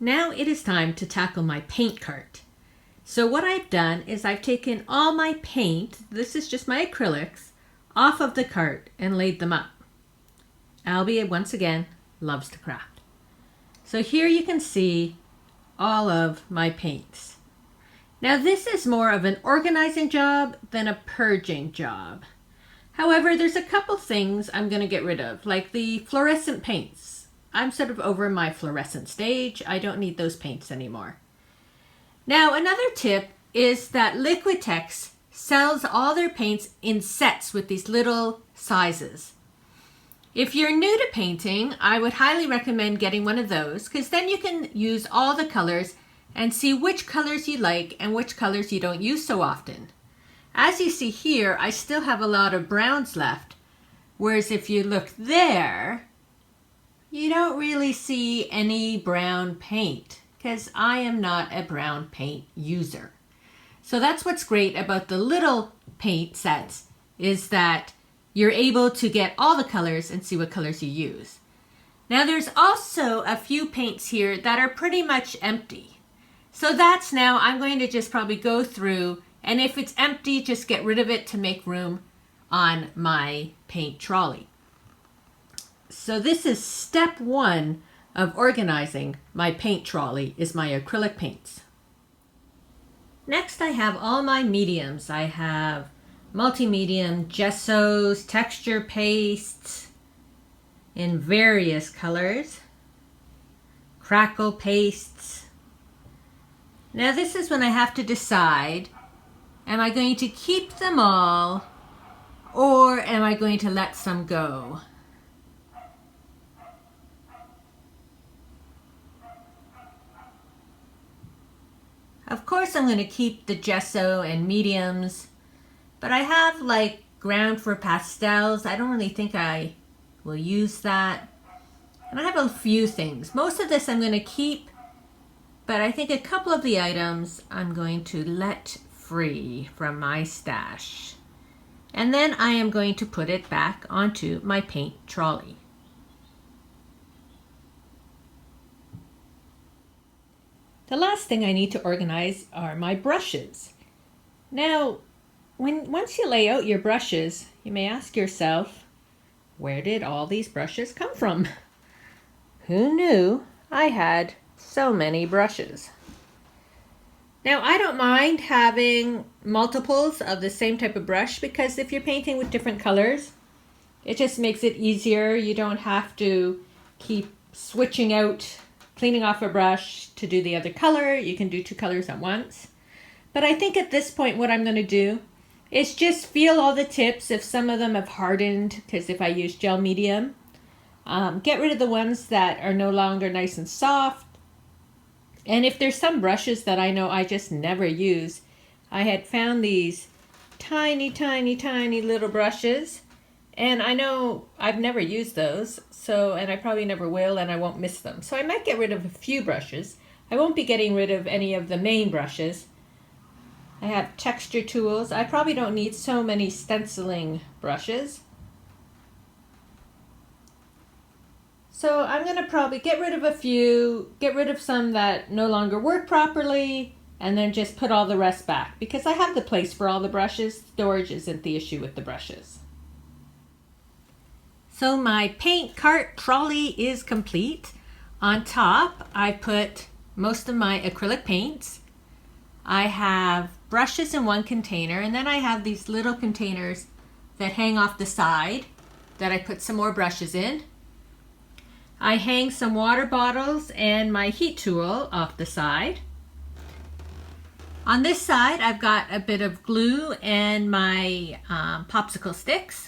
Now it is time to tackle my paint cart. So what I've done is I've taken all my paint, this is just my acrylics, off of the cart and laid them up. Albie, once again, loves to craft. So here you can see all of my paints. Now this is more of an organizing job than a purging job. However, there's a couple things I'm going to get rid of, like the fluorescent paints. I'm sort of over my fluorescent stage. I don't need those paints anymore. Now, another tip is that Liquitex sells all their paints in sets with these little sizes. If you're new to painting, I would highly recommend getting one of those because then you can use all the colors and see which colors you like and which colors you don't use so often. As you see here, I still have a lot of browns left, whereas if you look there, you don't really see any brown paint because I am not a brown paint user. So that's what's great about the little paint sets is that you're able to get all the colors and see what colors you use. Now there's also a few paints here that are pretty much empty. So that's now I'm going to just probably go through, and if it's empty, just get rid of it to make room on my paint trolley. So this is step one of organizing my paint trolley is my acrylic paints. Next I have all my mediums. I have multi-medium gessos, texture pastes in various colors, crackle pastes. Now this is when I have to decide, am I going to keep them all or am I going to let some go? Of course I'm going to keep the gesso and mediums, but I have like ground for pastels. I don't really think I will use that. And I have a few things. Most of this I'm going to keep, but I think a couple of the items I'm going to let free from my stash. And then I am going to put it back onto my paint trolley. The last thing I need to organize are my brushes. Now, once you lay out your brushes, you may ask yourself, where did all these brushes come from? Who knew I had so many brushes? Now, I don't mind having multiples of the same type of brush because if you're painting with different colors, it just makes it easier. You don't have to keep switching out, cleaning off a brush to do the other color. You can do two colors at once. But I think at this point what I'm going to do is just feel all the tips if some of them have hardened, because if I use gel medium, get rid of the ones that are no longer nice and soft. And if there's some brushes that I know I just never use, I had found these tiny little brushes, and I know I've never used those, and I probably never will, and I won't miss them. So I might get rid of a few brushes. I won't be getting rid of any of the main brushes. I have texture tools. I probably don't need so many stenciling brushes. So I'm going to probably get rid of a few, get rid of some that no longer work properly, and then just put all the rest back because I have the place for all the brushes. Storage isn't the issue with the brushes. So my paint cart trolley is complete. On top, I put most of my acrylic paints. I have brushes in one container, and then I have these little containers that hang off the side that I put some more brushes in. I hang some water bottles and my heat tool off the side. On this side, I've got a bit of glue and my popsicle sticks.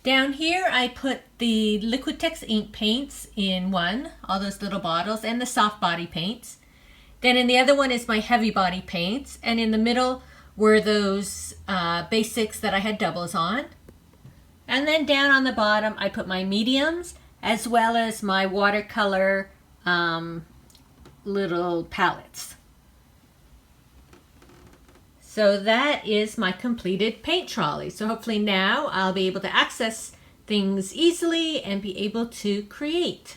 Down here, I put the Liquitex ink paints in one, all those little bottles, and the soft body paints. Then in the other one is my heavy body paints, and in the middle were those basics that I had doubles on. And then down on the bottom, I put my mediums as well as my watercolor little palettes. So that is my completed paint trolley. So hopefully now I'll be able to access things easily and be able to create.